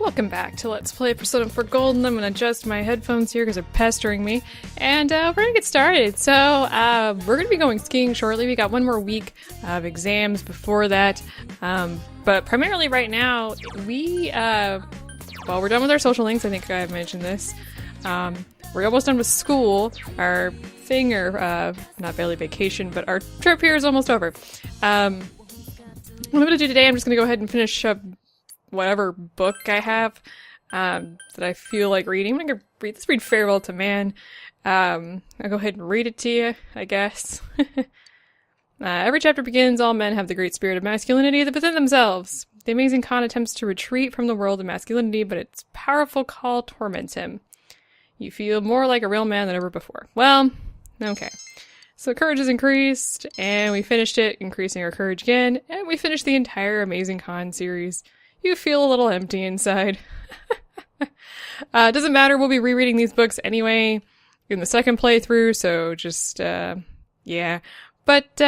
Welcome back to Let's Play Persona 4 Golden. I'm going to adjust my headphones here because they're pestering me. And we're going to get started. So we're going to be going skiing shortly. We got one more week of exams before that. But primarily right now, we're done with our social links. I think I've mentioned this. We're almost done with school. Our thing, or not barely vacation, but our trip here is almost over. What I'm going to do today, I'm just going to go ahead and finish up whatever book I have that I feel like reading. I'm going to read Farewell to Man. I'll go ahead and read it to you, I guess. Every chapter begins, all men have the great spirit of masculinity within themselves. The amazing Khan attempts to retreat from the world of masculinity, but its powerful call torments him. You feel more like a real man than ever before. Well, okay. So courage is increased, and we finished it, increasing our courage again, and we finished the entire Amazing Khan series. You feel a little empty inside. Doesn't matter, we'll be rereading these books anyway in the second playthrough, so just, yeah. But,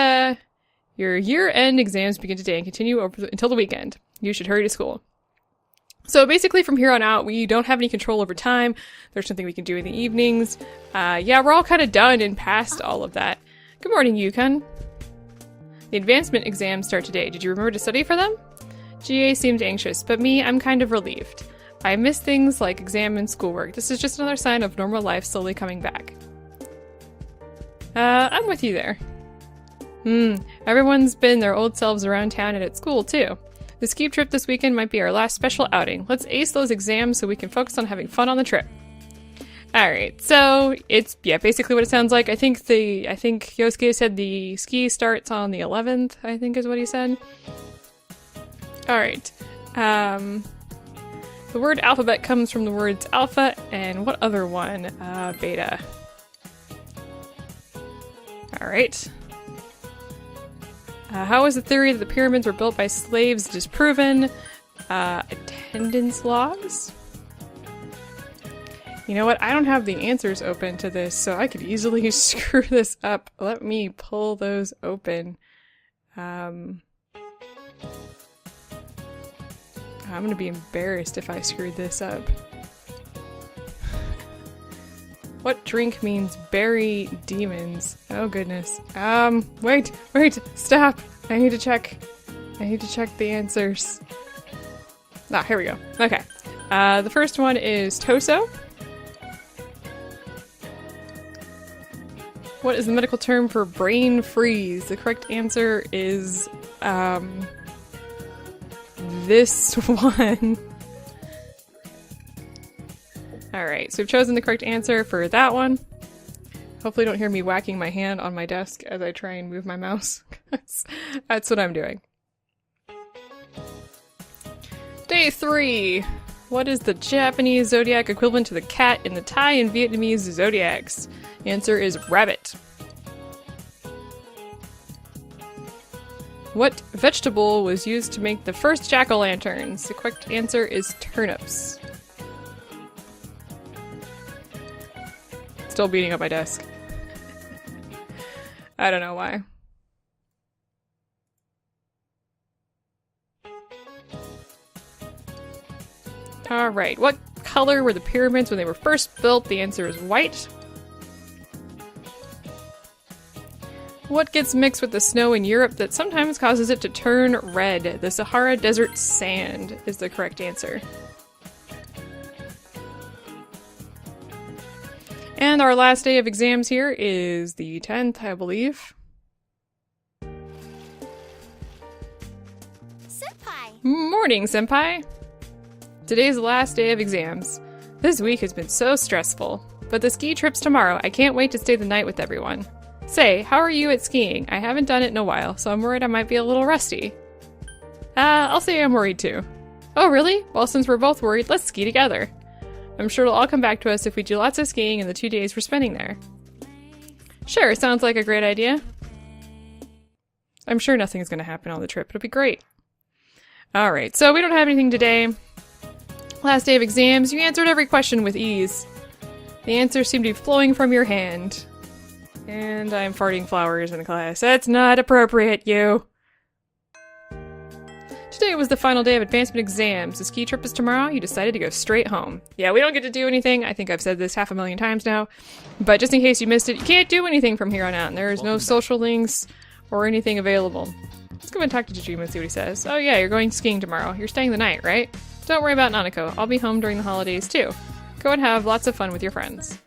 your year-end exams begin today and continue until the weekend. You should hurry to school. So basically from here on out, we don't have any control over time. There's nothing we can do in the evenings. Yeah, we're all kind of done and past all of that. Good morning, Yukon. The advancement exams start today. Did you remember to study for them? GA seemed anxious, but me, I'm kind of relieved. I miss things like exam and schoolwork. This is just another sign of normal life slowly coming back. I'm with you there. Everyone's been their old selves around town and at school, too. The ski trip this weekend might be our last special outing. Let's ace those exams so we can focus on having fun on the trip. Alright, so it's, yeah, basically what it sounds like. I think Yosuke said the ski starts on the 11th, I think is what he said. Alright, the word alphabet comes from the words alpha and what other one? Beta. Alright. How is the theory that the pyramids were built by slaves disproven? Attendance logs? You know what? I don't have the answers open to this, so I could easily screw this up. Let me pull those open. I'm gonna be embarrassed if I screwed this up. What drink means bury demons? Oh goodness. Wait, stop! I need to check the answers. Ah, here we go. Okay. The first one is Toso. What is the medical term for brain freeze? The correct answer is, this one. Alright, so we've chosen the correct answer for that one. Hopefully you don't hear me whacking my hand on my desk as I try and move my mouse. That's what I'm doing. Day 3! What is the Japanese zodiac equivalent to the cat in the Thai and Vietnamese zodiacs? The answer is rabbit. What vegetable was used to make the first jack-o'-lanterns? The correct answer is turnips. Still beating up my desk. I don't know why. Alright, what color were the pyramids when they were first built? The answer is white. What gets mixed with the snow in Europe that sometimes causes it to turn red? The Sahara Desert sand is the correct answer. And our last day of exams here is the 10th, I believe. Senpai! Morning, Senpai! Today's the last day of exams. This week has been so stressful. But the ski trip's tomorrow. I can't wait to stay the night with everyone. Say, how are you at skiing? I haven't done it in a while, so I'm worried I might be a little rusty. I'll say I'm worried too. Oh, really? Well, since we're both worried, let's ski together. I'm sure it'll all come back to us if we do lots of skiing in the 2 days we're spending there. Sure, sounds like a great idea. I'm sure nothing's going to happen on the trip. It'll be great. Alright, so we don't have anything today. Last day of exams. You answered every question with ease. The answers seem to be flowing from your hand. And I'm farting flowers in class. That's not appropriate, you! Today was the final day of advancement exams. The ski trip is tomorrow. You decided to go straight home. Yeah, we don't get to do anything. I think I've said this 500,000 times now. But just in case you missed it, you can't do anything from here on out. And there is no social links or anything available. Let's go and talk to Tajima and see what he says. Oh yeah, you're going skiing tomorrow. You're staying the night, right? Don't worry about Nanako. I'll be home during the holidays too. Go and have lots of fun with your friends.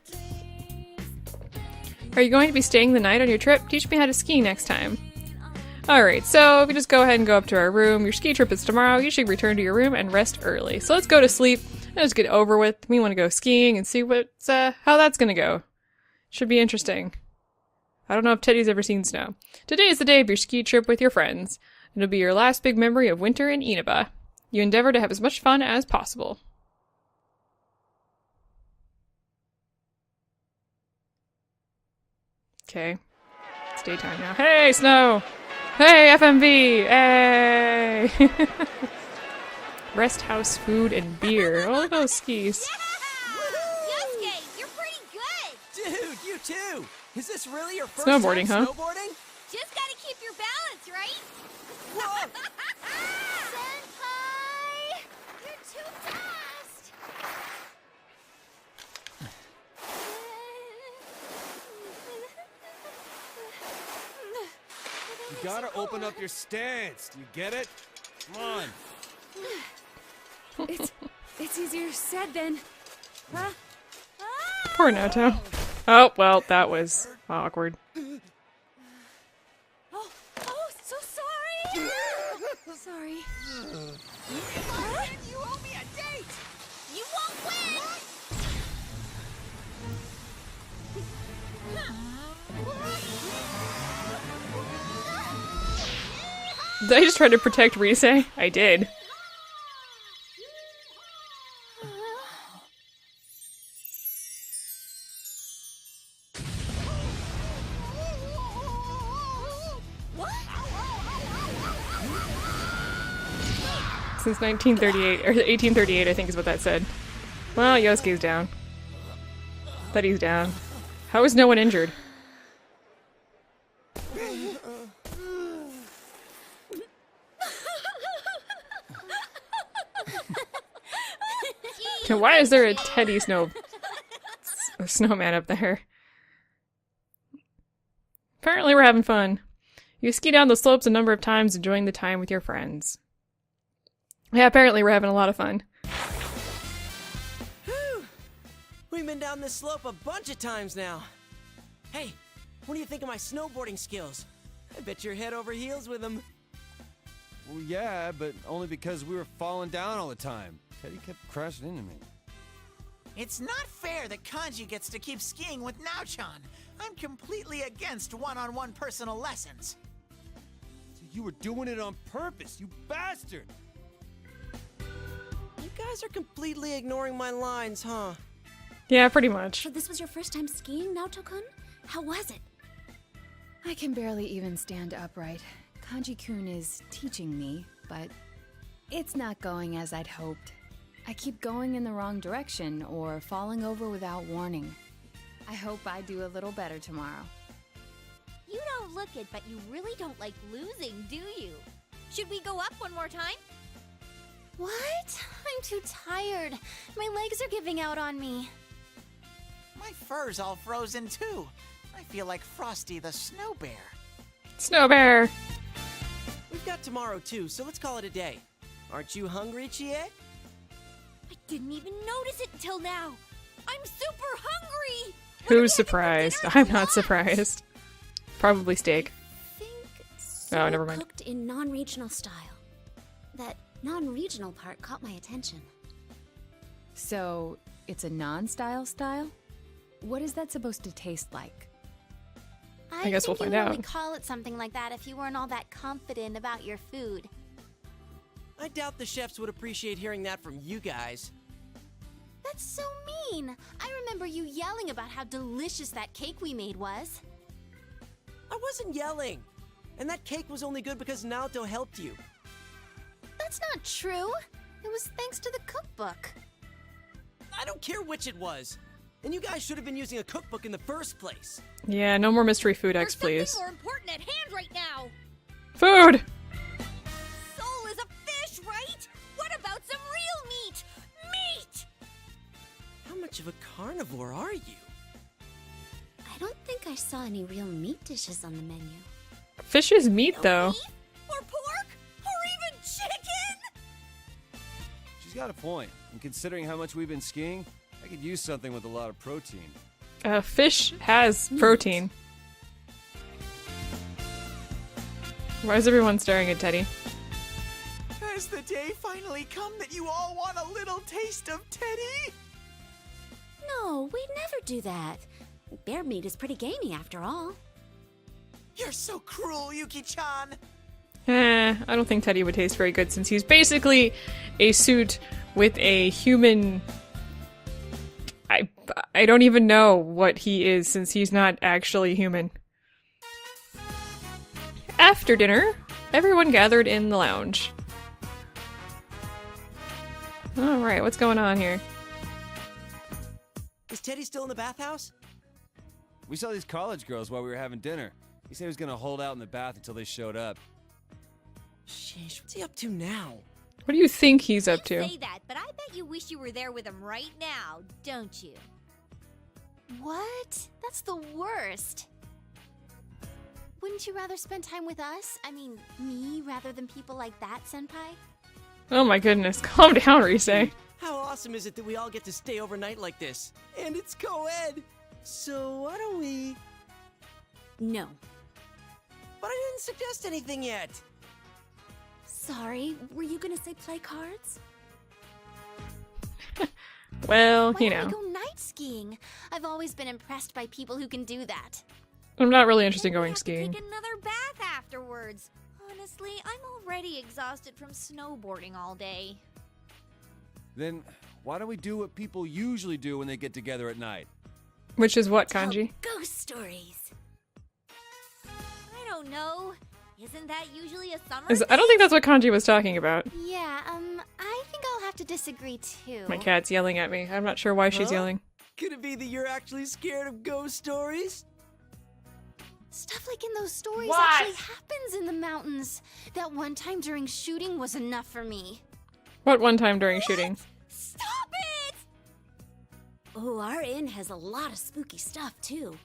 Are you going to be staying the night on your trip? Teach me how to ski next time. Alright, so if we just go ahead and go up to our room, your ski trip is tomorrow, you should return to your room and rest early. So let's go to sleep and just get over with. We want to go skiing and see how that's gonna go. Should be interesting. I don't know if Teddy's ever seen snow. Today is the day of your ski trip with your friends. It'll be your last big memory of winter in Inaba. You endeavor to have as much fun as possible. Okay. It's daytime now. Hey, snow! Hey, FMV! Hey! Rest house, food, and beer. Oh, look at those skis. Yosuke, you're pretty good! Dude, you too! Is this really your first Snowboarding, time huh? snowboarding? Just gotta keep your balance, right? Whoa! Senpai! You're too fast! You gotta open up your stance. Do you get it? Come on. It's easier said than... Huh? Poor Naoto. Oh, well, that was awkward. Oh, so sorry! Sorry. You owe me a date! You won't win! Did I just try to protect Rise? I did. Since 1938, or 1838, I think is what that said. Well, Yosuke's down. But he's down. How is no one injured? Why is there a Teddy snowman up there? Apparently we're having fun. You ski down the slopes a number of times, enjoying the time with your friends. Yeah, apparently we're having a lot of fun. Whew. We've been down this slope a bunch of times now. Hey, what do you think of my snowboarding skills? I bet you're head over heels with them. Well, yeah, but only because we were falling down all the time. Teddy kept crashing into me. It's not fair that Kanji gets to keep skiing with Naochan. I'm completely against one-on-one personal lessons. So you were doing it on purpose, you bastard! You guys are completely ignoring my lines, huh? Yeah, pretty much. So this was your first time skiing, Naoto-kun? How was it? I can barely even stand upright. Kanji-kun is teaching me, but it's not going as I'd hoped. I keep going in the wrong direction or falling over without warning. I hope I do a little better tomorrow. You don't look it, but you really don't like losing, do you? Should we go up one more time? What? I'm too tired. My legs are giving out on me. My fur's all frozen too. I feel like Frosty the Snow Bear. Snow Bear! We've got tomorrow too, so let's call it a day. Aren't you hungry, Chie? I didn't even notice it until now. I'm super hungry! Who's surprised? I'm not surprised. Probably steak. I think Oh, never mind. cooked in non-regional style. That non-regional part caught my attention. So, it's a non-style style? What is that supposed to taste like? I guess we'll find think you would only out. call it something like that if you weren't all that confident about your food. I doubt the chefs would appreciate hearing that from you guys. That's so mean. I remember you yelling about how delicious that cake we made was. I wasn't yelling. And that cake was only good because Naoto helped you. That's not true. It was thanks to the cookbook. I don't care which it was. And you guys should have been using a cookbook in the first place. Yeah, no more mystery food X, There's please. something more important at hand right now. Food! Soul is a much of a carnivore are you? I don't think I saw any real meat dishes on the menu. Fish is meat, though. Beef? Or pork? Or even chicken? She's got a point. And considering how much we've been skiing, I could use something with a lot of protein. Fish has protein. Why is everyone staring at Teddy? Has the day finally come that you all want a little taste of Teddy? No, we'd never do that. Bear meat is pretty gamey after all. You're so cruel, Yuki-chan. I don't think Teddy would taste very good since he's basically a suit with a human... I don't even know what he is since he's not actually human. After dinner, everyone gathered in the lounge. Alright, what's going on here? Is Teddy still in the bathhouse? We saw these college girls while we were having dinner. He said he was gonna hold out in the bath until they showed up. Sheesh, what's he up to now? What do you think he's up to? Say that, but I bet you wish you were there with him right now, don't you? What? That's the worst. Wouldn't you rather spend time with us? I mean, me rather than people like that, Senpai? Oh my goodness, calm down, Rise. How awesome is it that we all get to stay overnight like this? And it's co-ed! So why don't we... No. But I didn't suggest anything yet! Sorry, were you gonna say play cards? Well, Why you don't know. we go night skiing? I've always been impressed by people who can do that. I'm not really interested in Then we going have to skiing. Take another bath afterwards. Honestly, I'm already exhausted from snowboarding all day. Then why don't we do what people usually do when they get together at night? Which is what, Tell Kanji? ghost stories. I don't know. Isn't that usually a summer I don't think that's what Kanji was talking about. Yeah, I think I'll have to disagree too. My cat's yelling at me. I'm not sure why she's Huh? yelling. Could it be that you're actually scared of ghost stories? Stuff like in those stories What? actually happens in the mountains. That one time during shooting was enough for me. What one time during shooting? Stop it! Oh, our inn has a lot of spooky stuff, too.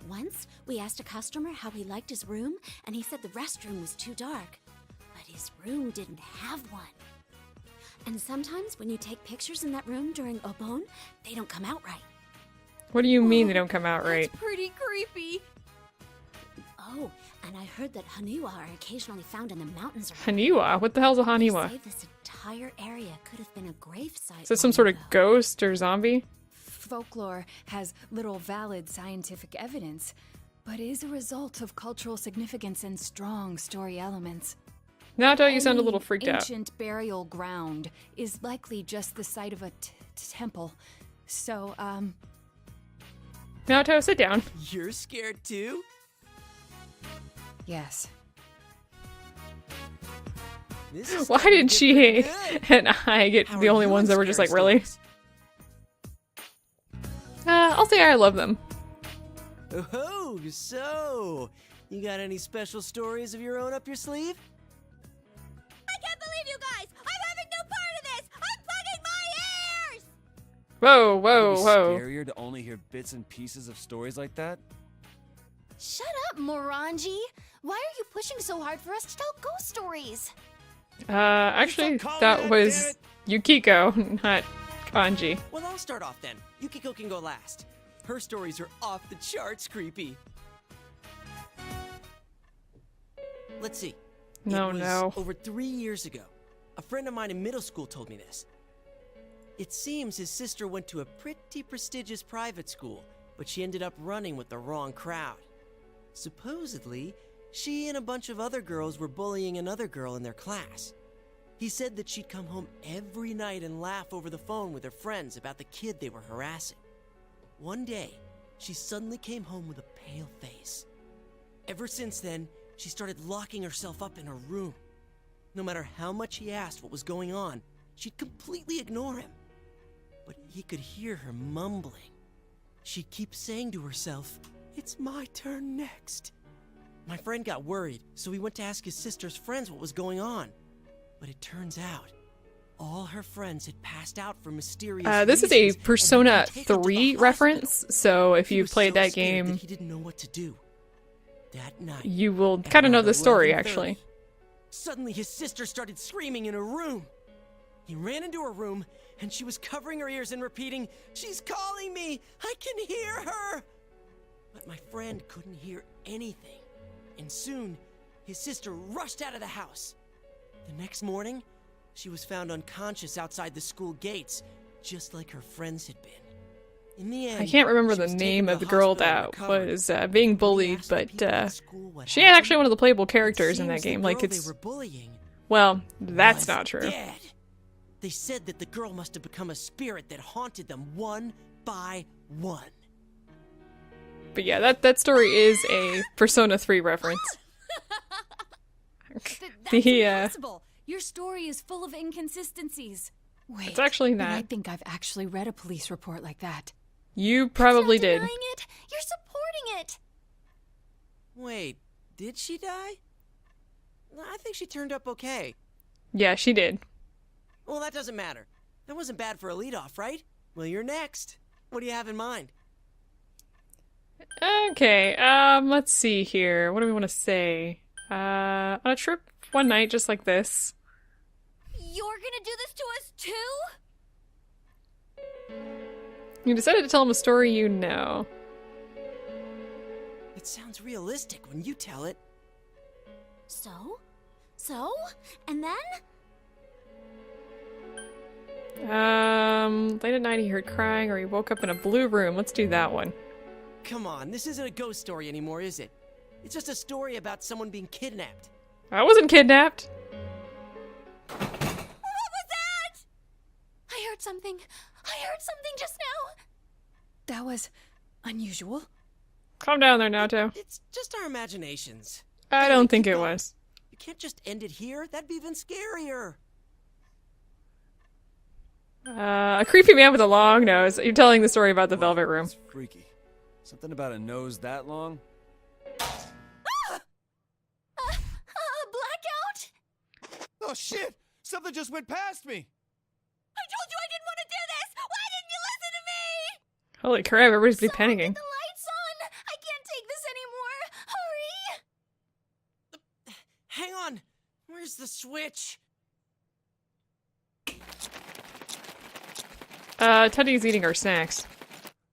Once, we asked a customer how he liked his room, and he said the restroom was too dark. But his room didn't have one. And sometimes when you take pictures in that room during Obon, they don't come out right. What do you mean they don't come out right? That's pretty creepy. Oh, and I heard that haniwa are occasionally found in the mountains around. Haniwa? What the hell's a They Haniwa? say this entire area could have been a grave site. Is this some long sort of ago. ghost or zombie? Folklore has little valid scientific evidence, but is a result of cultural significance and strong story elements. Naoto, you sound a Any little freaked out. ancient burial ground is likely just the site of a temple. So, Naoto, sit down. You're scared too? yes. This is Why starting did to she get pretty good. and I get How the are only you ones on that were just scary like, really? stories? I'll say I love them. Oh, so you got any special stories of your own up your sleeve? I can't believe you guys! I'm having no part of this! I'm plugging my ears! Whoa, whoa, Would it be whoa. scarier to only hear bits and pieces of stories like that? Shut up, Morangi! Why are you pushing so hard for us to tell ghost stories? Actually, call that that, was Yukiko, not Kanji. Well, I'll start off then. Yukiko can go last. Her stories are off the charts creepy. Let's see. No, It was no. over 3 years ago. A friend of mine in middle school told me this. It seems his sister went to a pretty prestigious private school, but she ended up running with the wrong crowd. Supposedly, she and a bunch of other girls were bullying another girl in their class. He said that she'd come home every night and laugh over the phone with her friends about the kid they were harassing. One day, she suddenly came home with a pale face. Ever since then, she started locking herself up in her room. No matter how much he asked what was going on, she'd completely ignore him. But he could hear her mumbling. She'd keep saying to herself, "It's my turn next." My friend got worried, so he went to ask his sister's friends what was going on. But it turns out, All her friends had passed out for mysterious This is a reasons, and Persona had been taken to the 3 hospital. reference, so if He you've was played so that scared game, that he didn't know what to do. That night, you will at kind of know around the story, 11:30, actually. Suddenly, his sister started screaming in her room. He ran into her room, and she was covering her ears and repeating, "She's calling me! I can hear her!" But my friend couldn't hear anything. And soon, his sister rushed out of the house. The next morning, she was found unconscious outside the school gates, just like her friends had been. In the end, I can't remember she the was taken name to of the the girl hospital and that recovered. was being When he bullied, asked the but people at school what she is happened, actually one of the playable it characters in that seems the game. Like, girl it's... they were bullying Well, that's was not true. dead. They said that the girl must have become a spirit that haunted them one by one. But yeah, that story is a Persona 3 reference. That's The, impossible. Your story is full of inconsistencies. Wait, It's actually then I not. think I've actually read a police report like that. You probably You're did. not denying it. You're supporting it. Wait, did she die? I think she turned up okay. Yeah, she did. Well, that doesn't matter. That wasn't bad for a leadoff, right? Well, you're next. What do you have in mind? Okay, let's see here. What do we want to say? On a trip one night just like this. You're gonna do this to us too? You decided to tell him a story you know. It sounds realistic when you tell it. So? And then? Late at night he heard crying or he woke up in a blue room. Let's do that one. Come on, this isn't a ghost story anymore, is it? It's just a story about someone being kidnapped. I wasn't kidnapped. What was that? I heard something. Just now. That was unusual. Calm down there, Naoto. It's just our imaginations. I don't think it was. You can't just end it here. That'd be even scarier. A creepy man with a long nose. You're telling the story about the Velvet Room. It's freaky. Something about a nose that long? Blackout? Oh shit! Something just went past me! I told you I didn't want to do this! Why didn't you listen to me? Holy crap, everybody's be Someone panicking. get the lights on! I can't take this anymore! Hurry! Hang on. Where's the switch? Teddy's eating our snacks.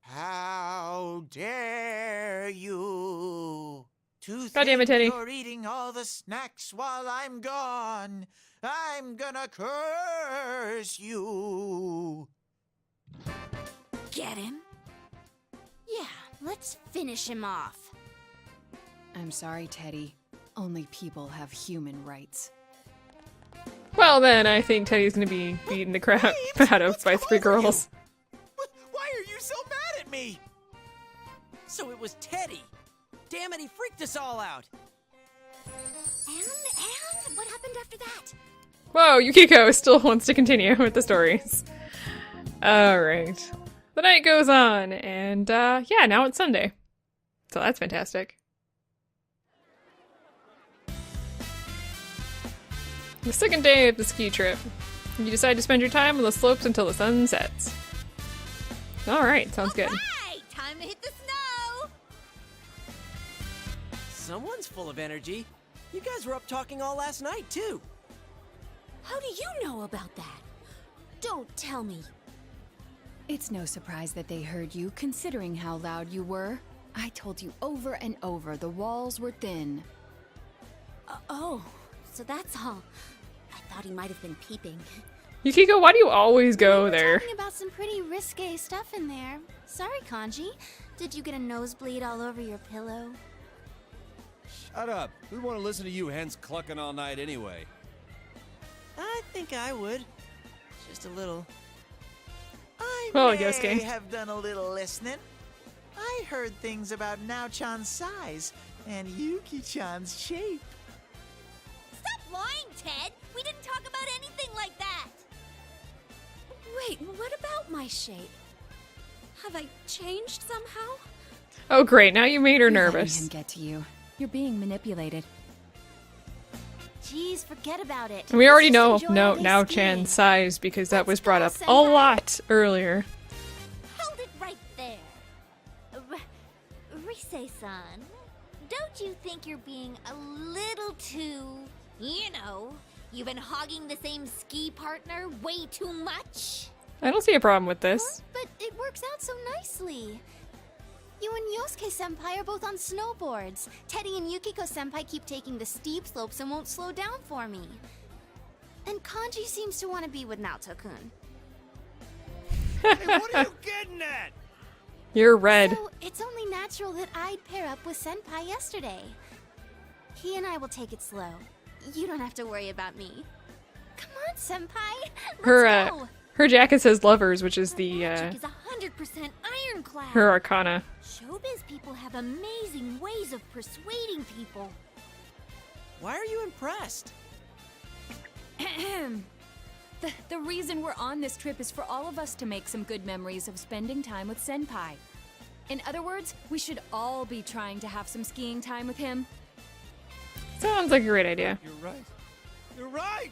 How dare you to God damn it, think Teddy. you're eating all the snacks while I'm gone. I'm gonna curse you. Get him? Yeah, let's finish him off. I'm sorry, Teddy. Only people have human rights. Well then, I think Teddy's gonna be beaten the crap out of by three girls. Why are you so mad at me? So it was Teddy. Damn it, he freaked us all out. And what happened after that? Whoa, Yukiko still wants to continue with the stories. Alright. The night goes on, and yeah, now it's Sunday. So that's fantastic. The second day of the ski trip. You decide to spend your time on the slopes until the sun sets. Alright, sounds good. Right, time to hit the snow! Someone's full of energy. You guys were up talking all last night, too. How do you know about that? Don't tell me. It's no surprise that they heard you, considering how loud you were. I told you over and over the walls were thin. Oh, so that's all. I thought he might have been peeping. Yukiko, why do you always go We were there? talking about some pretty risque stuff in there. Sorry, Kanji. Did you get a nosebleed all over your pillow? Shut up. We want to listen to you hens clucking all night anyway. I think I would. Just a little. I Oh, may Yosuke. have done a little listening. I heard things about Nao-chan's size and Yuki-chan's shape. Stop lying, Ted! We didn't talk about anything like that! Wait, what about my shape? Have I changed somehow? Oh great, now you made her You're letting nervous. him get to you. You're being manipulated. Jeez, forget about it. And we already Let's know just enjoy our day Now skiing. Chan's size because that was brought up Let's a go, Senpai. lot earlier. Hold it right there. Rise-san, don't you think you're being a little too, you've been hogging the same ski partner way too much? I don't see a problem with this. But it works out so nicely. You and Yosuke-senpai are both on snowboards. Teddy and Yukiko-senpai keep taking the steep slopes and won't slow down for me. And Kanji seems to want to be with Naoto-kun. Hey, what are you getting at? You're red. So it's only natural that I'd pair up with Senpai yesterday. He and I will take it slow. You don't have to worry about me. Come on, Senpai. Let's go. Her jacket says lovers, which is the Magic is 100% ironclad. her arcana. Showbiz people have amazing ways of persuading people. Why are you impressed? The reason we're on this trip is for all of us to make some good memories of spending time with Senpai. In other words, we should all be trying to have some skiing time with him. Sounds like a great idea. You're right. You're right!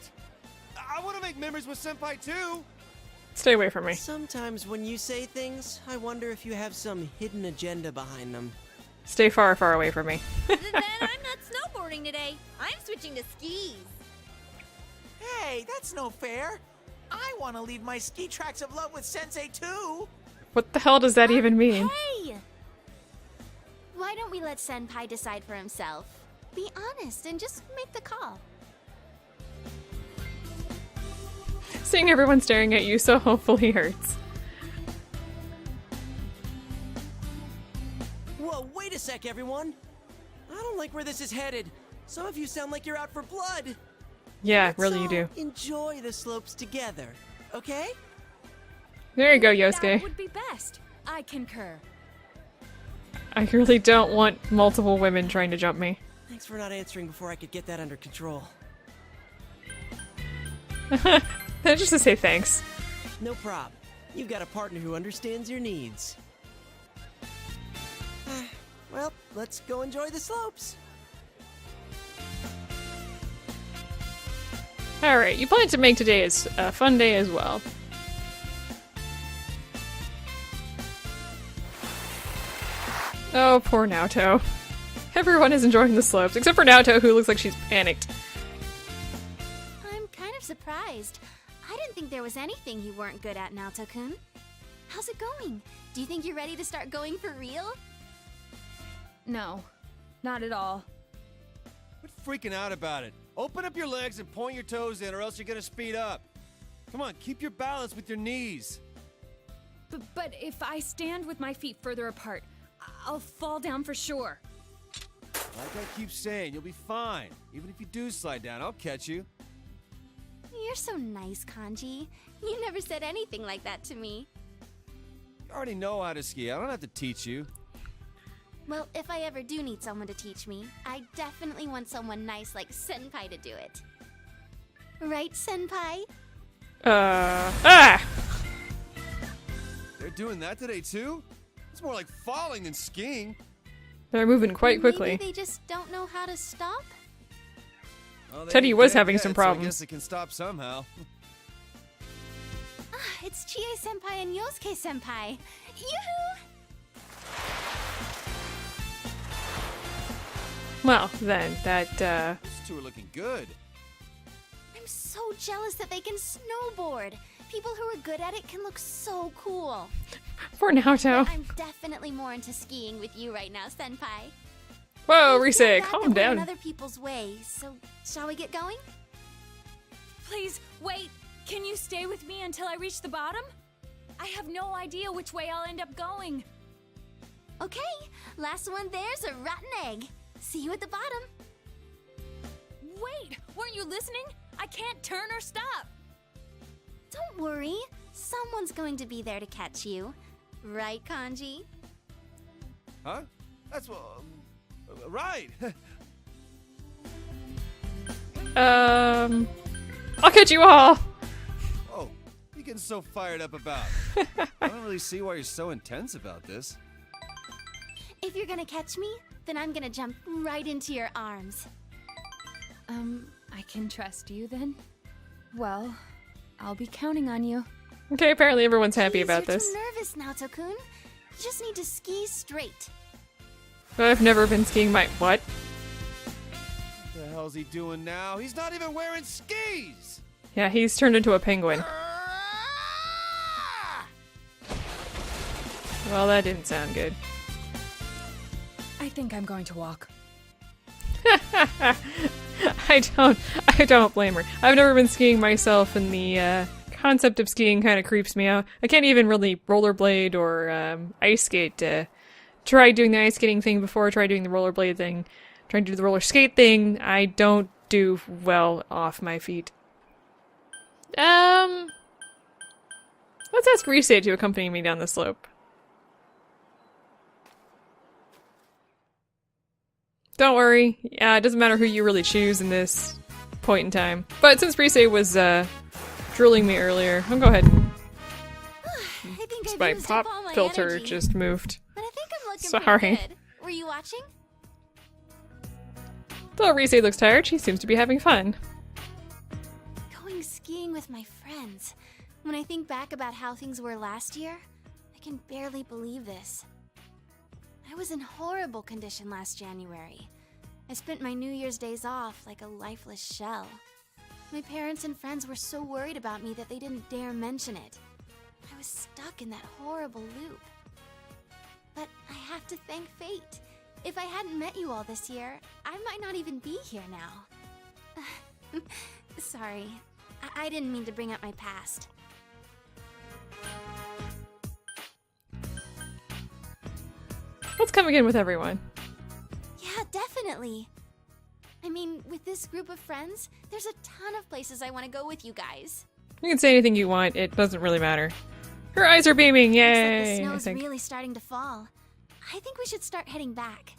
I want to make memories with Senpai too! Stay away from me. Sometimes when you say things, I wonder if you have some hidden agenda behind them. Stay far, far away from me. Then I'm not snowboarding today. I'm switching to skis. Hey, that's no fair. I want to leave my ski tracks of love with Sensei too. What the hell does that even mean? Hey! Why don't we let Senpai decide for himself? Be honest and just make the call. Seeing everyone staring at you so hopefully hurts. Whoa, wait a sec, everyone! I don't like where this is headed. Some of you sound like you're out for blood. Yeah, Let's really you all do. enjoy the slopes together, okay? There you go, That Yosuke. would be best. I concur. I really don't want multiple women trying to jump me. Thanks for not answering before I could get that under control. Just to say thanks. No prob. You've got a partner who understands your needs. Well, let's go enjoy the slopes. Alright, you plan to make today a fun day as well. Oh, poor Naoto. Everyone is enjoying the slopes, except for Naoto, who looks like she's panicked. I'm kind of surprised. I didn't think there was anything you weren't good at, Naoto-kun. How's it going? Do you think you're ready to start going for real? No, not at all. Quit freaking out about it. Open up your legs and point your toes in, or else you're gonna speed up. Come on, keep your balance with your knees. But if I stand with my feet further apart, I'll fall down for sure. Like I keep saying, you'll be fine. Even if you do slide down, I'll catch you. You're so nice, Kanji. You never said anything like that to me. You already know how to ski. I don't have to teach you. Well, if I ever do need someone to teach me, I definitely want someone nice like Senpai to do it. Right, Senpai? They're doing that today too? It's more like falling than skiing. They're moving quite quickly. Maybe they just don't know how to stop? Well, they Teddy ain't was dead having yet, some so I problems. guess it can stop somehow. It's Chie-senpai and Yosuke-senpai. Yoo-hoo! Well, then, that, Those two are looking good. I'm so jealous that they can snowboard. People who are good at it can look so cool. poor Naoto. I'm definitely more into skiing with you right now, Senpai. Whoa, I feel Rise, bad calm that we're down. in other people's way, so shall we get going? Please, wait. Can you stay with me until I reach the bottom? I have no idea which way I'll end up going. Okay, last one there's a rotten egg. See you at the bottom. Wait, weren't you listening? I can't turn or stop. Don't worry, someone's going to be there to catch you. Right, Kanji? Huh? That's what... right! I'll catch you all. Oh, what are you getting so fired up about? I don't really see why you're so intense about this. If you're gonna catch me, then I'm gonna jump right into your arms. I can trust you then? Well, I'll be counting on you. Okay, apparently everyone's happy Jeez, about you're this. too nervous, Naoto-kun. You just need to ski straight. But I've never been skiing my— what? What the hell's he doing now? He's not even wearing skis! Yeah, he's turned into a penguin. Well, that didn't sound good. I think I'm going to walk. I don't blame her. I've never been skiing myself, and the concept of skiing kind of creeps me out. I can't even really rollerblade or ice skate. Tried doing the ice skating thing before, tried doing the rollerblade thing, tried to do the roller skate thing. I don't do well off my feet. Let's ask Rise to accompany me down the slope. Don't worry, it doesn't matter who you really choose in this point in time. But since Rise was drilling me earlier, I'll go ahead and I think I've my used pop up all my filter energy, just moved. but I think I'm looking Sorry. pretty good. Were you watching? Though Rise looks tired, she seems to be having fun. Going skiing with my friends. When I think back about how things were last year, I can barely believe this. I was in horrible condition last January. I spent my New Year's days off like a lifeless shell. My parents and friends were so worried about me that they didn't dare mention it. I was stuck in that horrible loop. But I have to thank fate. If I hadn't met you all this year, I might not even be here now. Sorry, I didn't mean to bring up my past. Let's come again with everyone. Yeah, definitely. I mean, with this group of friends, there's a ton of places I want to go with you guys. You can say anything you want, it doesn't really matter. Her eyes are beaming, Looks like the yay! I snow's think. really starting to fall. I think we should start heading back.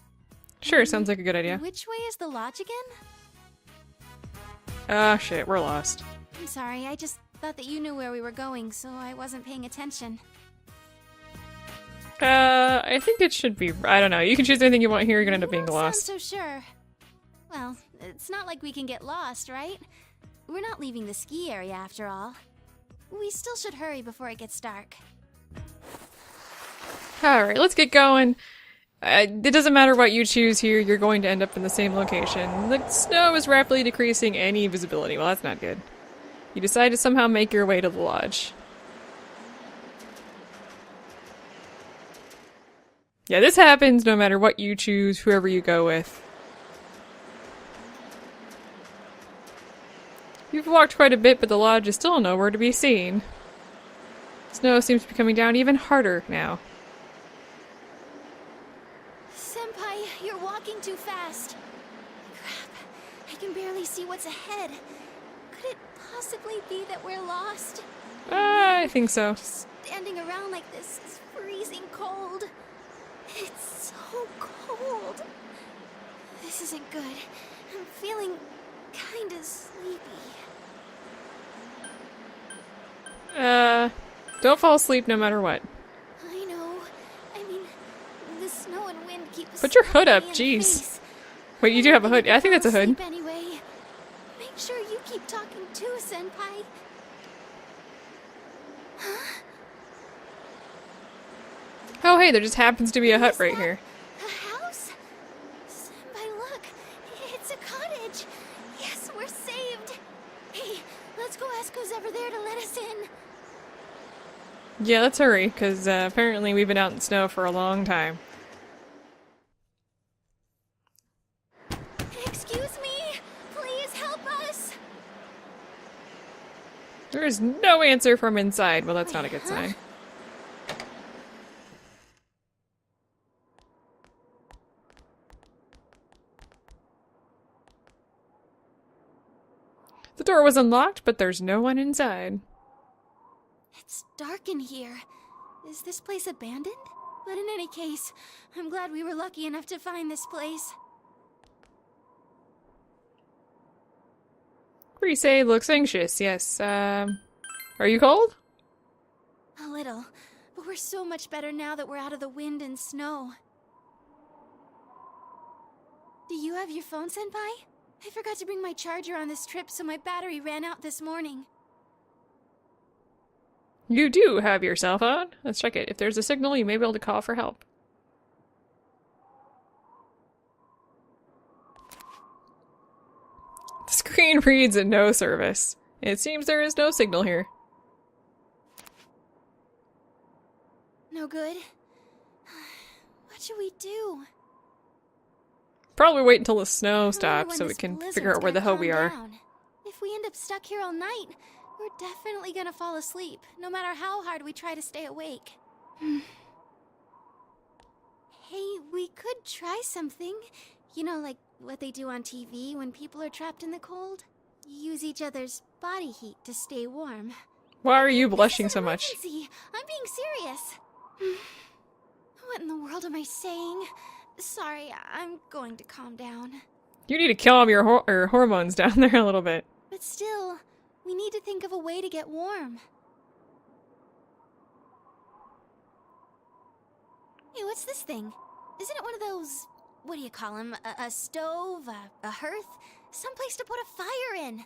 Sure, sounds like a good idea. Which way is the lodge again? Ah, shit, we're lost. I'm sorry, I just thought that you knew where we were going, so I wasn't paying attention. I think it should be— I don't know, you can choose anything you want here, you're gonna end up being You don't lost. sound so sure. Well, it's not like we can get lost, right? We're not leaving the ski area after all. We still should hurry before it gets dark. Alright, let's get going. It doesn't matter what you choose here, you're going to end up in the same location. The snow is rapidly decreasing any visibility. Well, that's not good. You decide to somehow make your way to the lodge. Yeah, this happens no matter what you choose, whoever you go with. You've walked quite a bit, but the lodge is still nowhere to be seen. Snow seems to be coming down even harder now. Senpai, you're walking too fast. Crap, I can barely see what's ahead. Could it possibly be that we're lost? I think so. Just standing around like this is freezing cold. It's so cold. This isn't good. I'm feeling kinda sleepy. Don't fall asleep no matter what. I know. I mean, the snow and wind keep Put your hood slapping up, me in the jeez. face. Wait, you do have a hood. I think that's a Fall hood. asleep Anyway, make sure you keep talking too, Senpai. Oh hey, there just happens to be a hut Is right that here. A house? Senpai, look. It's a cottage. Yes, we're saved. Hey, let's go ask who's ever there to let us in. Yeah, let's hurry, because apparently we've been out in snow for a long time. Excuse me. Please help us. There is no answer from inside. Well, that's not a good sign. The door was unlocked, but there's no one inside. It's dark in here. Is this place abandoned? But in any case, I'm glad we were lucky enough to find this place. Rise looks anxious, yes. Are you cold? A little, but we're so much better now that we're out of the wind and snow. Do you have your phone, Senpai? I forgot to bring my charger on this trip, so my battery ran out this morning. You do have your cell phone? Let's check it. If there's a signal, you may be able to call for help. The screen reads a no service. It seems there is no signal here. No good? What should we do? Probably wait until the snow I wonder stops when so we this can blizzard's figure out where the gonna hell calm we are. down. If we end up stuck here all night, we're definitely gonna fall asleep, no matter how hard we try to stay awake. Hey, we could try something. You know, like what they do on TV when people are trapped in the cold? Use each other's body heat to stay warm. Why are you This blushing is so an much? emergency. I'm being serious. What in the world am I saying? Sorry, I'm going to calm down. You need to calm your hormones down there a little bit. But still, we need to think of a way to get warm. Hey, what's this thing? Isn't it one of those, what do you call them? A stove? A hearth? Someplace to put a fire in? Senpai,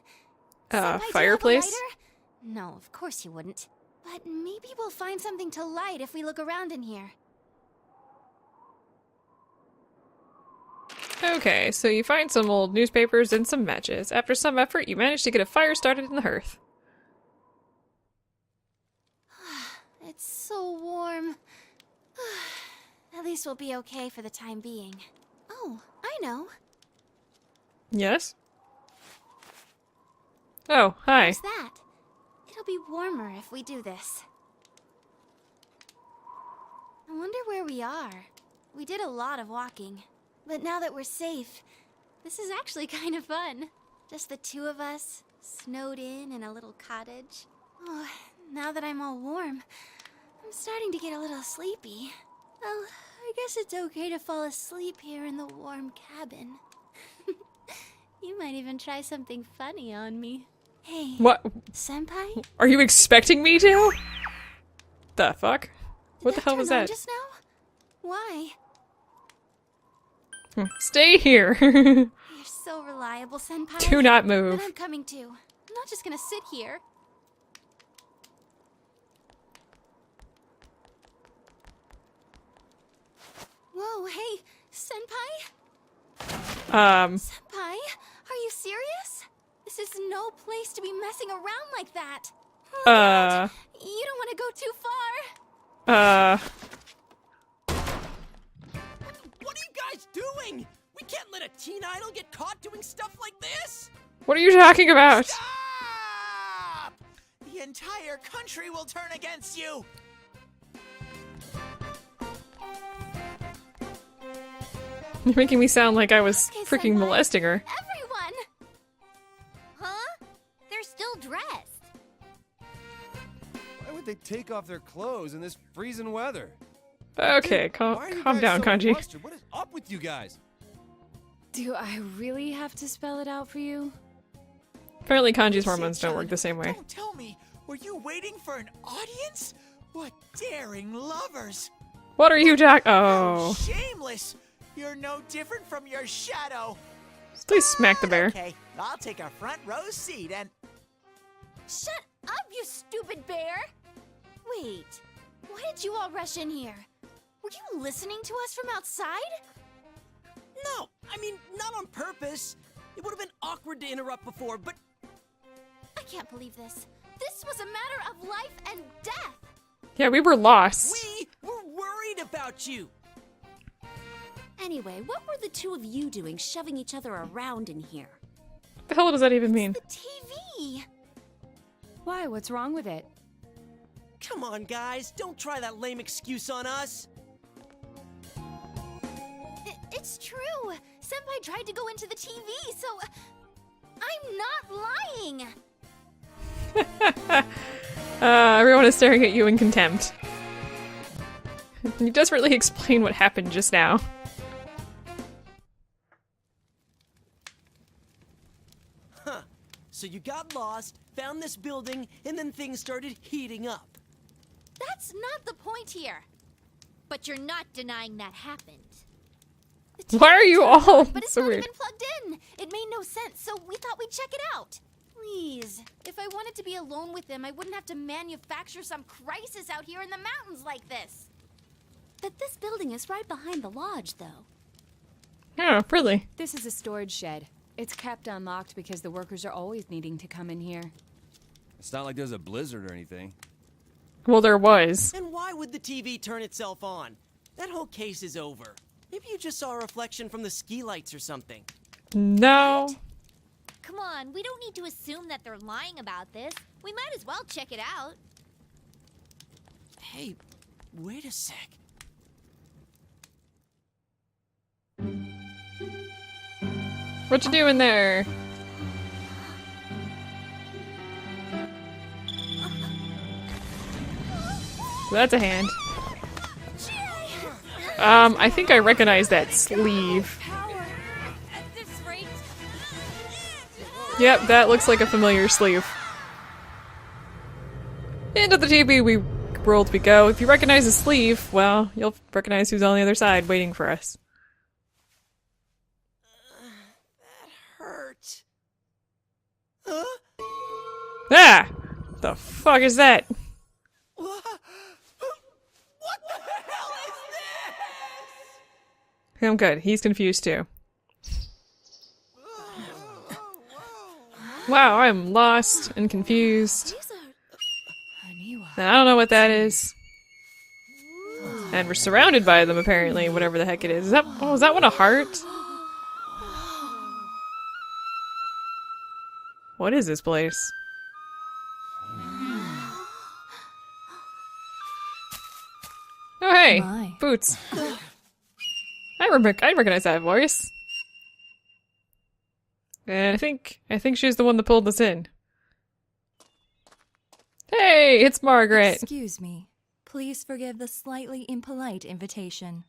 do you have a Fireplace? lighter? No, of course you wouldn't. But maybe we'll find something to light if we look around in here. Okay, so you find some old newspapers and some matches. After some effort, you manage to get a fire started in the hearth. It's so warm. At least we'll be okay for the time being. Oh, I know. Yes? Oh, hi. What's that? It'll be warmer if we do this. I wonder where we are. We did a lot of walking. But now that we're safe, this is actually kind of fun. Just the two of us, snowed in a little cottage. Oh, now that I'm all warm, I'm starting to get a little sleepy. Well, I guess it's okay to fall asleep here in the warm cabin. You might even try something funny on me. Hey, What? Senpai? Are you expecting me to? The fuck? What the Did hell was turn on that? just now? Why? Stay here. You're so reliable, Senpai. Do not But move. I'm coming too. I'm not just gonna sit here. Whoa, hey, Senpai? Senpai, are you serious? This is no place to be messing around like that. Look Uh. out. You don't want to go too far. What are you guys doing? We can't let a teen idol get caught doing stuff like this! What are you talking about? Stop! The entire country will turn against you! You're making me sound like I was Okay, freaking Senpai. molesting her. Everyone! Huh? They're still dressed. Why would they take off their clothes in this freezing weather? Okay, Why calm are you down, guys so Kanji. flustered? What is up with you guys? Do I really have to spell it out for you? Apparently Kanji's Say, hormones don't John, work the same way. Don't tell me. Were you waiting for an audience? What daring lovers! What are you talking? How Oh. shameless! You're no different from your shadow. Please smack the bear. Okay, I'll take a front row seat and... Shut up, you stupid bear! Wait, why did you all rush in here? Were you listening to us from outside? No, I mean, not on purpose. It would have been awkward to interrupt before, but I can't believe this. This was a matter of life and death! Yeah, we were lost. we were worried about you. Anyway, what were the two of you doing shoving each other around in here? What the hell does that even mean? The TV! Why? What's wrong with it? Come on, guys, don't try that lame excuse on us. It's true! Senpai tried to go into the TV, so... I'm not lying! Everyone is staring at you in contempt. You desperately explain what happened just now. Huh. So you got lost, found this building, and then things started heating up. That's not the point here! But you're not denying that happened. The Why are TV you turned all on, but it's so not weird? even plugged in. It made no sense, so we thought we'd check it out. Please, if I wanted to be alone with him, I wouldn't have to manufacture some crisis out here in the mountains like this. But this building is right behind the lodge, though. Oh, really? This is a storage shed. It's kept unlocked because the workers are always needing to come in here. It's not like there's a blizzard or anything. Well, there was. Then why would the TV turn itself on? That whole case is over. Maybe you just saw a reflection from the ski lights or something. No. Come on, we don't need to assume that they're lying about this. We might as well check it out. Hey, wait a sec. What you doing there? That's a hand. I think I recognize that sleeve. Yep, that looks like a familiar sleeve. Into the TV world we go. If you recognize the sleeve, well, you'll recognize who's on the other side waiting for us. That hurt. Huh? Ah! The fuck is that? What the hell is this? I'm good. He's confused too. Wow, I'm lost and confused. And I don't know what that is. And we're surrounded by them, apparently, whatever the heck it is. Is that, oh, is that one a heart? What is this place? Oh, hey! My. Boots. I recognize that voice. And I think she's the one that pulled us in. Hey, it's Margaret! Excuse me. Please forgive the slightly impolite invitation.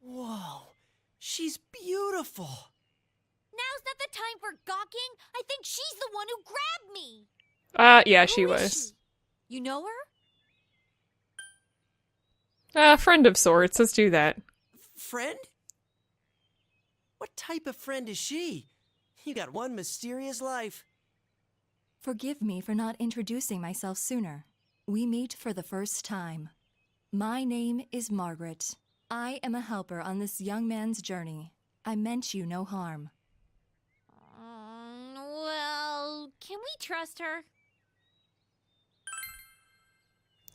Whoa, she's beautiful. Now's not the time for gawking. I think she's the one who grabbed me. Yeah, she Who is was. she? You know her? A friend of sorts, let's do that. Friend? What type of friend is she? You got one mysterious life. Forgive me for not introducing myself sooner. We meet for the first time. My name is Margaret. I am a helper on this young man's journey. I meant you no harm. Well, can we trust her?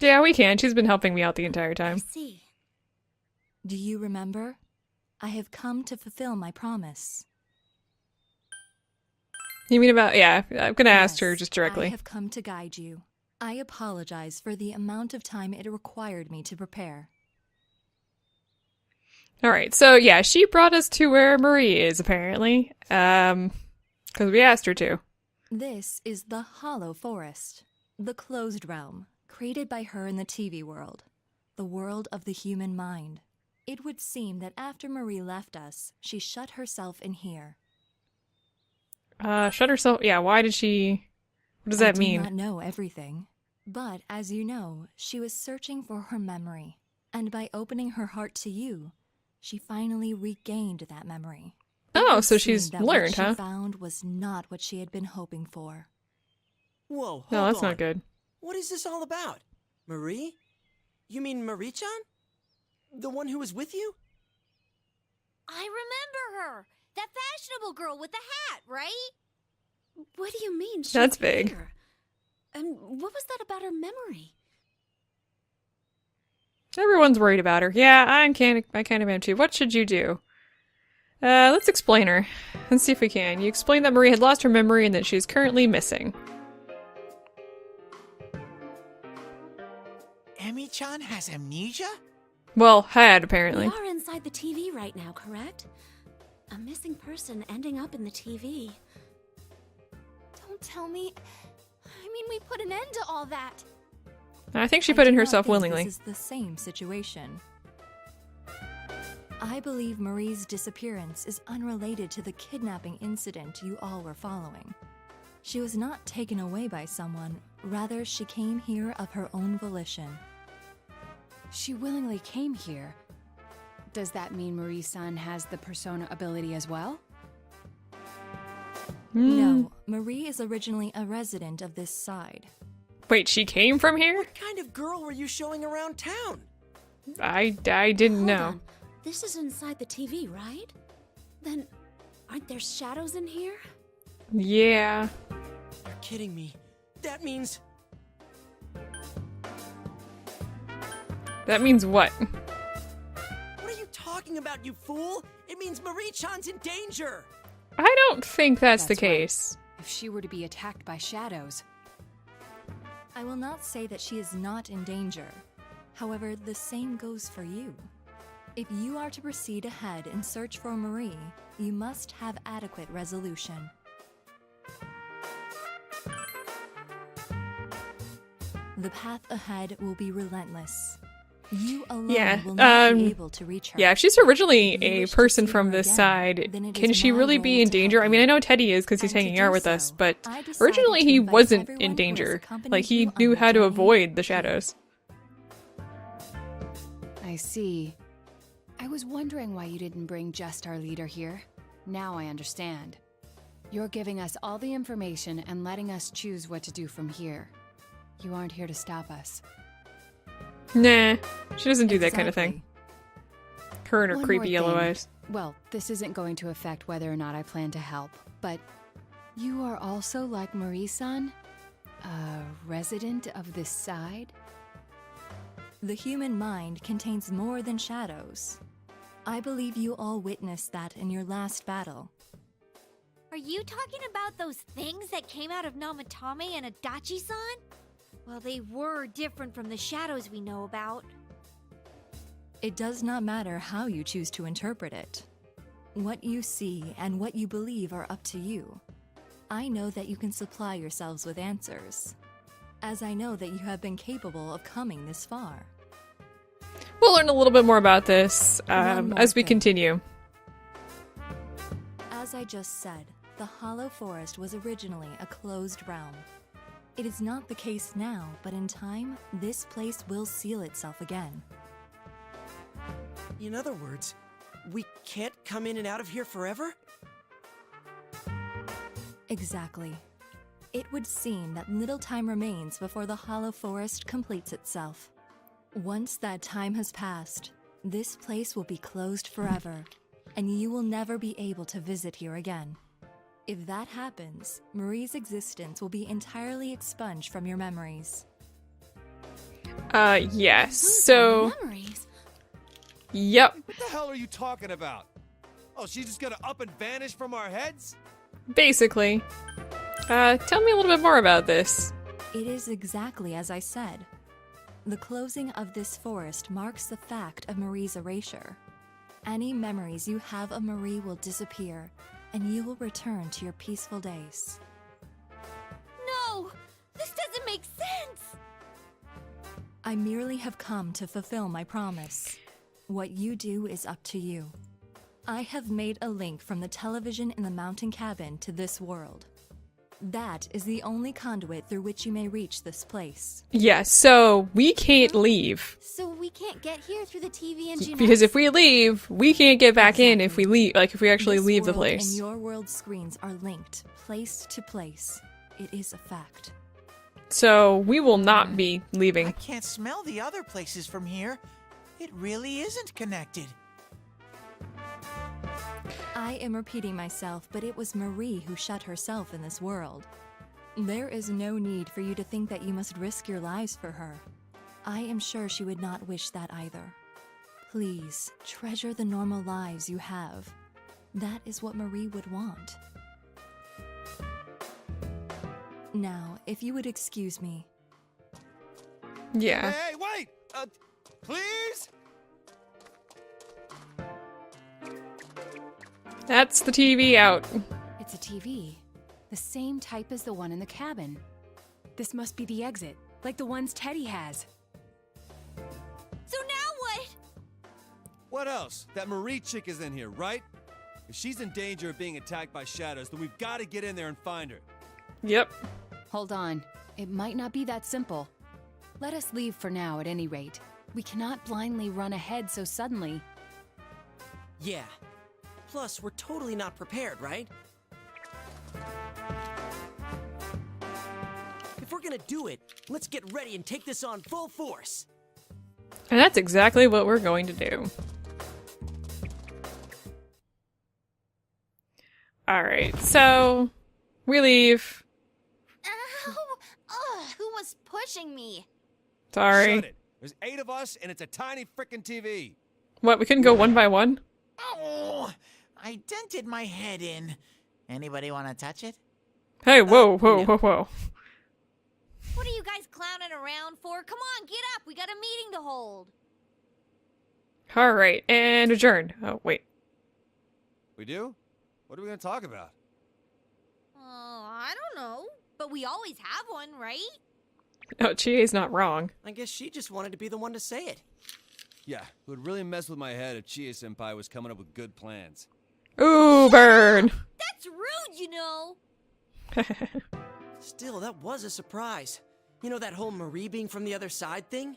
Yeah, we can. She's been helping me out the entire time. See. Do you remember? I have come to fulfill my promise. You mean about, yeah, I'm gonna ask her Yes, just directly. I have come to guide you. I apologize for the amount of time it required me to prepare. Alright, so yeah, she brought us to where Marie is, apparently. Because we asked her to. This is the Hollow Forest, the closed realm, created by her in the TV world, the world of the human mind. It would seem that after Marie left us, she shut herself in here. Shut herself, yeah, why did she, what does that I mean? do not know everything, but as you know, she was searching for her memory, and by opening her heart to you, she finally regained that memory. Oh, would so seem she's that learned, what she huh? found was not what she had been hoping for. Whoa, hold No, that's on. not good. What is this all about? Marie? You mean Marie-chan? The one who was with you? I remember her. That fashionable girl with the hat, right? What do you mean? She's That's vague. here? And what was that about her memory? Everyone's worried about her. Yeah, I kind of am too. What should you do? Let's explain her. Let's see if we can. You explained that Marie had lost her memory and that she's currently missing. Emi-chan has amnesia? Well, had, apparently. We are inside the TV right now, correct? A missing person ending up in the TV. Don't tell me. I mean, we put an end to all that. I think she I put do in not herself think willingly. This is the same situation. I believe Marie's disappearance is unrelated to the kidnapping incident you all were following. She was not taken away by someone, rather she came here of her own volition. She willingly came here. Does that mean Marie-san has the persona ability as well? No, Marie is originally a resident of this side. Wait, she came from here? What kind of girl were you showing around town? I didn't Hold know. on. This is inside the TV, right? Then, aren't there shadows in here? Yeah. You're kidding me. That means... That means what? What are you talking about, you fool? It means Marie-chan's in danger! I don't think that's the That's right. case. If she were to be attacked by shadows. I will not say that she is not in danger. However, the same goes for you. If you are to proceed ahead in search for Marie, you must have adequate resolution. The path ahead will be relentless. You alone Yeah, will not be able to reach her. Yeah, if she's originally If you a wish to person see from her this again, side, then it can is she my really role be in to danger? help I mean, I you. know Teddy is because he's And to hanging do out with us, so, but I decided originally to he invite wasn't everyone in who is danger. accompanying Like, he you on knew the how to journey avoid the here. shadows. I see. I was wondering why you didn't bring just our leader here. Now I understand. You're giving us all the information and letting us choose what to do from here. You aren't here to stop us. Nah, she doesn't do that kind of thing. Exactly. Her and her One creepy more yellow thing. eyes. Well, this isn't going to affect whether or not I plan to help, but you are also like Marie-san? A resident of this side? The human mind contains more than shadows. I believe you all witnessed that in your last battle. Are you talking about those things that came out of Namatame and Adachi-san? Well, they were different from the shadows we know about. It does not matter how you choose to interpret it. What you see and what you believe are up to you. I know that you can supply yourselves with answers, as I know that you have been capable of coming this far. We'll learn a little bit more about this One more as we thing. continue. As I just said, the Hollow Forest was originally a closed realm. It is not the case now, but in time, this place will seal itself again. In other words, we can't come in and out of here forever? Exactly. It would seem that little time remains before the Hollow Forest completes itself. Once that time has passed, this place will be closed forever, and you will never be able to visit here again. If that happens, Marie's existence will be entirely expunged from your memories. Yes. So, Memories. yep. What the hell are you talking about? Oh, she's just gonna up and vanish from our heads? Basically. Tell me a little bit more about this. It is exactly as I said. The closing of this forest marks the fact of Marie's erasure. Any memories you have of Marie will disappear, and you will return to your peaceful days. No! This doesn't make sense! I merely have come to fulfill my promise. What you do is up to you. I have made a link from the television in the mountain cabin to this world. That is the only conduit through which you may reach this place. Yeah, so we can't leave. So we can't get here through the TV and Because if we leave, we can't get back in if we leave, like if we actually This leave the world place. and your world screens are linked, place to place. It is a fact. So we will not be I leaving. can't smell the other places from here. It really isn't connected. I am repeating myself, but it was Marie who shut herself in this world. There is no need for you to think that you must risk your lives for her. I am sure she would not wish that either. Please, treasure the normal lives you have. That is what Marie would want. Now, if you would excuse me. Yeah. Hey, wait! Please? That's the TV out. It's a TV. The same type as the one in the cabin. This must be the exit, like the ones Teddy has. So now what? What else? That Marie chick is in here, right? If she's in danger of being attacked by shadows, then we've got to get in there and find her. Yep. Hold on. It might not be that simple. Let us leave for now at any rate. We cannot blindly run ahead so suddenly. Yeah. Plus, we're totally not prepared, right? If we're gonna do it, let's get ready and take this on full force. And that's exactly what we're going to do. Alright, so we leave. Ow! Ugh, who was pushing me? Sorry. Shut it. There's 8 of us, and it's a tiny frickin' TV. What, we couldn't go one by one? Oh, I dented my head in. Anybody want to touch it? Hey, whoa, whoa, no. whoa, whoa. What are you guys clowning around for? Come on, get up. We got a meeting to hold. Alright, and adjourn. Oh, wait. We do? What are we gonna talk about? I don't know. But we always have one, right? Oh, Chie's not wrong. I guess she just wanted to be the one to say it. Yeah, it would really mess with my head if Chie-senpai was coming up with good plans. Ooh, burn! That's rude, you know. Still, that was a surprise. You know that whole Marie being from the other side thing?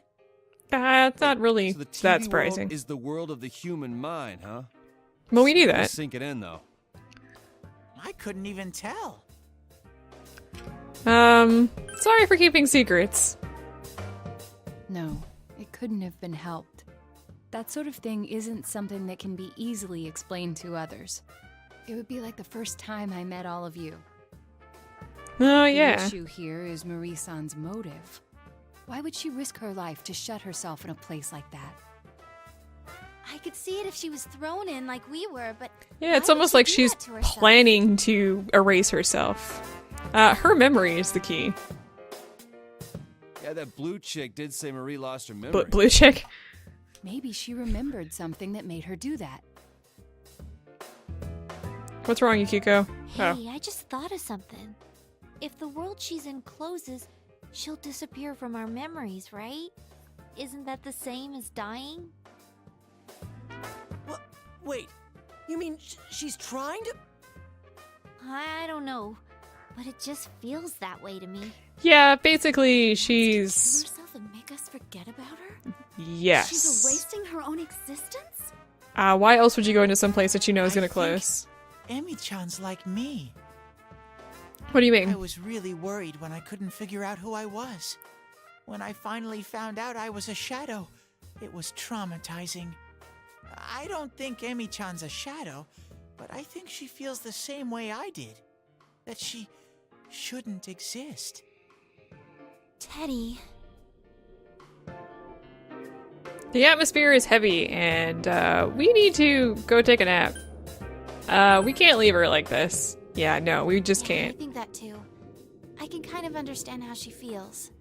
It's not really So the TV that surprising. world is the world of the human mind, huh? Well, we knew Gotta that. sink it in, though. I couldn't even tell. Sorry for keeping secrets. No, it couldn't have been helped. That sort of thing isn't something that can be easily explained to others. It would be like the first time I met all of you. Oh, The yeah. issue here is Marie-san's motive. Why would she risk her life to shut herself in a place like that? I could see it if she was thrown in like we were, but Yeah, it's why would almost she like do she's that to herself? planning to erase herself. Her memory is the key. Yeah, that blue chick did say Marie lost her memory. But blue chick. Maybe she remembered something that made her do that. What's wrong, Yukiko? Hey, Oh. I just thought of something. If the world she's in closes, she'll disappear from our memories, right? Isn't that the same as dying? What? Wait, you mean she's trying to? I don't know, but it just feels that way to me. Yeah, basically, Kill she's... herself and make us forget about her? Yes. She's erasing her own existence? Why else would you go into some place that you know is I gonna think- close? Emi-chan's like me. What do you I mean? was really worried when I couldn't figure out who I was. When I finally found out I was a shadow, it was traumatizing. I don't think Emi-chan's a shadow, but I think she feels the same way I did. That she shouldn't exist. Teddy, The atmosphere is heavy, and we need to go take a nap. We can't leave her like this. Yeah, no, we just I can't. think that too. I can kind of understand how she feels.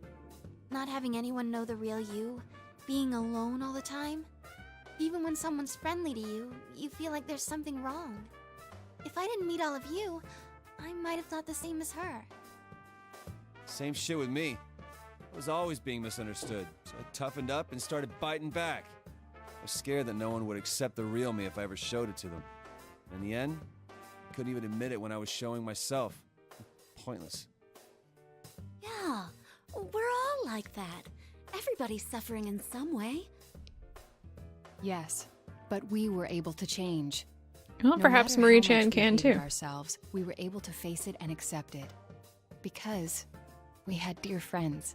Not having anyone know the real you, being alone all the time. Even when someone's friendly to you, you feel like there's something wrong. If I didn't meet all of you, I might have thought the same as her. Same shit with me. I was always being misunderstood, so I toughened up and started biting back. I was scared that no one would accept the real me if I ever showed it to them. In the end, I couldn't even admit it when I was showing myself. Pointless. Yeah, we're all like that. Everybody's suffering in some way. Yes, but we were able to change. Well, No perhaps matter how Marie-chan much we can hated too. Ourselves, we were able to face it and accept it. Because we had dear friends.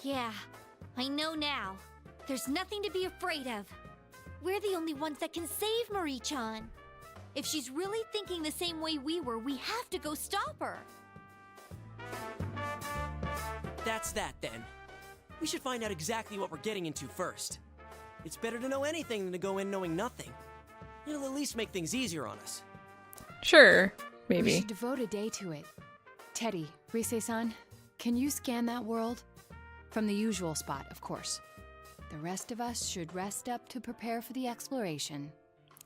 Yeah, I know now. There's nothing to be afraid of. We're the only ones that can save Marie-chan. If she's really thinking the same way we were, we have to go stop her. That's that then. We should find out exactly what we're getting into first. It's better to know anything than to go in knowing nothing. It'll at least make things easier on us. Sure, We maybe. should devote a day to it. Teddy, Rise-san, can you scan that world? From the usual spot, of course. The rest of us should rest up to prepare for the exploration.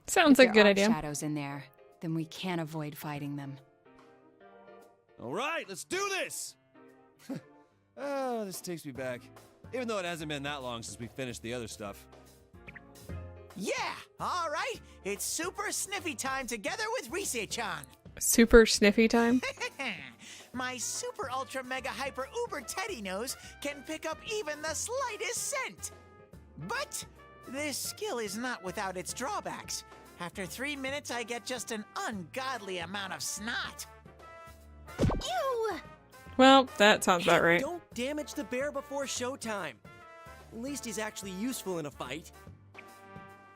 Sounds If like a good there are idea. shadows in there, then we can't avoid fighting them. All right, let's do this! Oh, this takes me back. Even though it hasn't been that long since we finished the other stuff. Yeah, all right. It's super sniffy time together with Rise-chan. Super sniffy time. My super ultra mega hyper uber Teddy nose can pick up even the slightest scent. But This skill is not without its drawbacks. After 3 minutes, I get just an ungodly amount of snot. Ew! Well, that sounds about Hey, right. don't damage the bear before showtime. At least he's actually useful in a fight.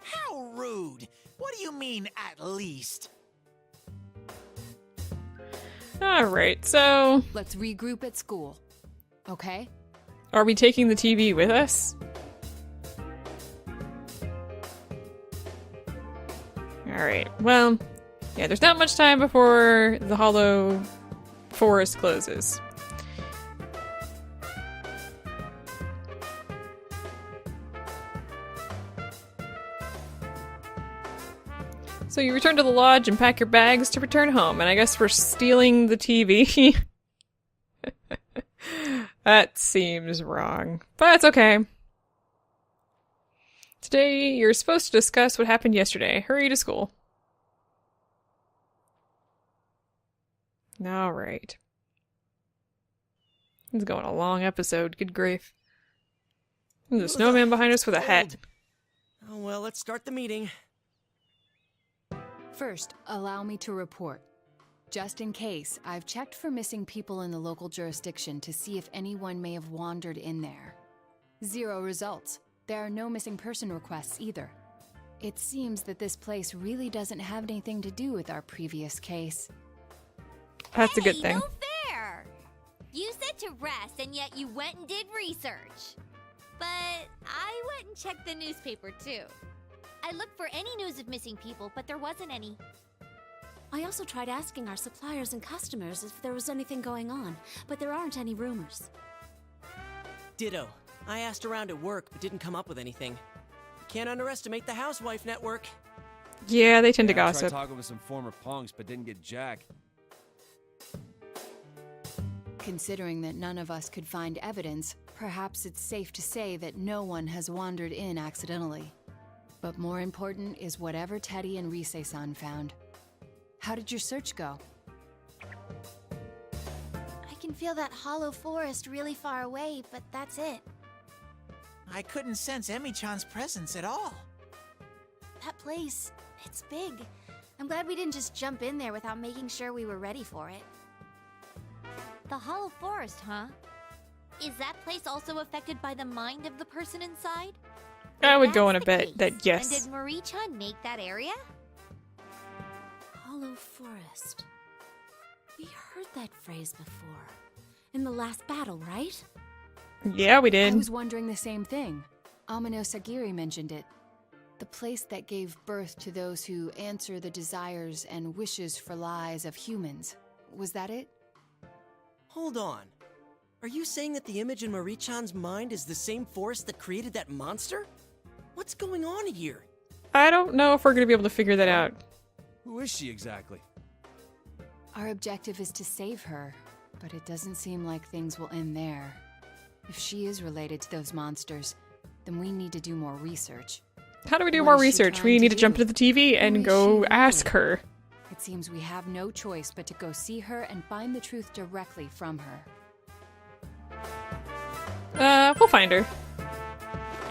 How rude! What do you mean, at least? Alright, so Let's regroup at school. Okay? are we taking the TV with us? Alright, well, yeah, there's not much time before the Hollow Forest closes. So you return to the lodge and pack your bags to return home, and I guess we're stealing the TV. That seems wrong, but it's okay. Today, you're supposed to discuss what happened yesterday. Hurry to school. Alright. This is going a long episode, good grief. There's a snowman behind us with a hat. Oh, well, let's start the meeting. First, allow me to report. Just in case, I've checked for missing people in the local jurisdiction to see if anyone may have wandered in there. 0 results. There are no missing person requests either. It seems that this place really doesn't have anything to do with our previous case. That's a good Hey, thing. No fair! You said to rest, and yet you went and did research. But I went and checked the newspaper too. I looked for any news of missing people, but there wasn't any. I also tried asking our suppliers and customers if there was anything going on, but there aren't any rumors. Ditto. I asked around at work, but didn't come up with anything. Can't underestimate the housewife network. Yeah, they tend to I tried gossip. talking with some former punks, but didn't get jack. Considering that none of us could find evidence, perhaps it's safe to say that no one has wandered in accidentally. But more important is whatever Teddy and Rise-san found. How did your search go? I can feel that hollow forest really far away, but that's it. I couldn't sense Emi-chan's presence at all. That place, it's big. I'm glad we didn't just jump in there without making sure we were ready for it. The hollow forest, huh? Is that place also affected by the mind of the person inside? I would If go on a that's the bet case, that yes. And did Marie-chan make that area? Hollow Forest. We heard that phrase before. In the last battle, right? Yeah, we I did. was wondering the same thing. Amino Sagiri mentioned it. The place that gave birth to those who answer the desires and wishes for lies of humans. Was that it? Hold on. Are you saying that the image in Marie-chan's mind is the same force that created that monster? What's going on here? I don't know if we're going to be able to figure that out. Who is she exactly? Our objective is to save her, but it doesn't seem like things will end there. If she is related to those monsters, then we need to do more research. How do we do What more is she research? trying We to need to do? jump into the TV Who and is go she ask really? her. It seems we have no choice but to go see her and find the truth directly from her. We'll find her.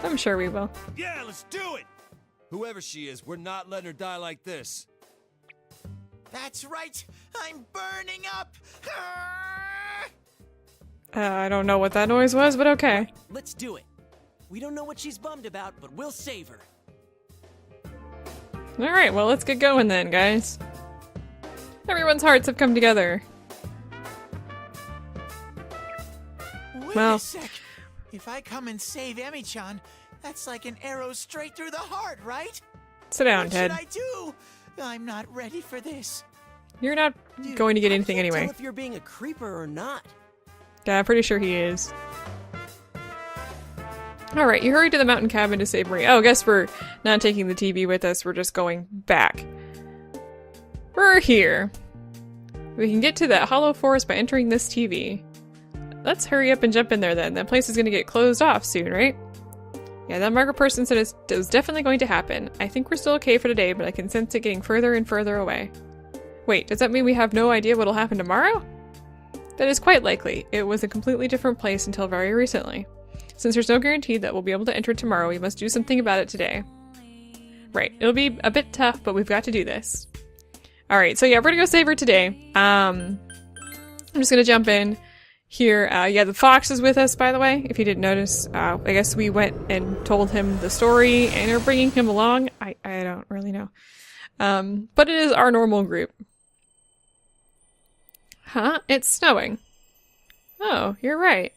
I'm sure we will. Yeah, let's do it! Whoever she is, we're not letting her die like this. That's right! I'm burning up! I don't know what that noise was, but okay. Let's do it. We don't know what she's bummed about, but we'll save her. Alright, well, let's get going then, guys. Everyone's hearts have come together. Wait Well- a sec. If I come and save Emi-chan, that's like an arrow straight through the heart, right? Sit down, What Ted. should I do? I'm not ready for this. You're not Dude, going to get I anything can't anyway. tell if you're being a creeper or not. Yeah, I'm pretty sure he is. Alright, you hurried to the mountain cabin to save Marie. Oh, I guess we're not taking the TV with us, we're just going back. We're here. We can get to that hollow forest by entering this TV. Let's hurry up and jump in there then. That place is going to get closed off soon, right? Yeah, that marker person said it was definitely going to happen. I think we're still okay for today, but I can sense it getting further and further away. Wait, does that mean we have no idea what'll happen tomorrow? That is quite likely. It was a completely different place until very recently. Since there's no guarantee that we'll be able to enter tomorrow, we must do something about it today. Right, it'll be a bit tough, but we've got to do this. Alright, so yeah, we're gonna go save her today. I'm just gonna jump in here. Yeah, the fox is with us, by the way, if you didn't notice. I guess we went and told him the story, and are bringing him along. I don't really know. But it is our normal group. Huh? It's snowing. Oh, you're right.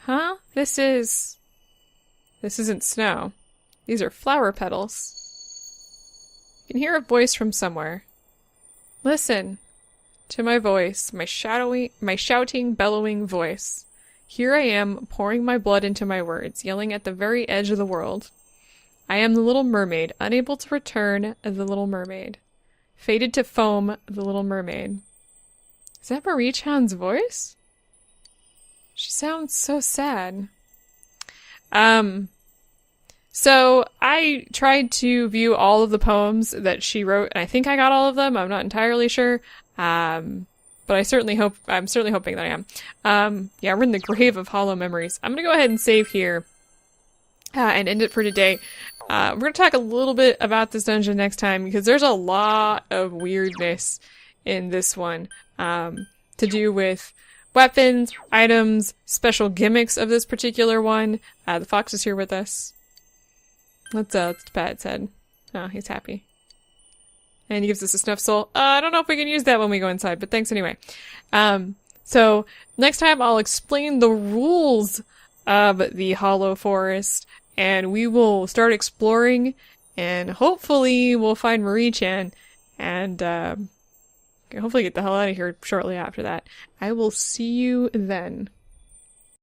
Huh? This isn't snow. These are flower petals. You can hear a voice from somewhere. Listen to my voice, my shouting, bellowing voice. Here I am, pouring my blood into my words, yelling at the very edge of the world. I am the little mermaid, unable to return the little mermaid. Fated to foam, the little mermaid. Is that Marie-chan's voice? She sounds so sad. So I tried to view all of the poems that she wrote, and I think I got all of them. I'm not entirely sure. But I'm certainly hoping that I am. Yeah, we're in the grave of hollow memories. I'm gonna go ahead and save here, and end it for today. We're gonna talk a little bit about this dungeon next time, because there's a lot of weirdness in this one, to do with weapons, items, special gimmicks of this particular one. The fox is here with us. Let's pat its head. Oh, he's happy. And he gives us a snuff soul. I don't know if we can use that when we go inside, but thanks anyway. So next time I'll explain the rules of the Hollow Forest, and we will start exploring, and hopefully we'll find Marie-chan, and hopefully get the hell out of here shortly after that. I will see you then.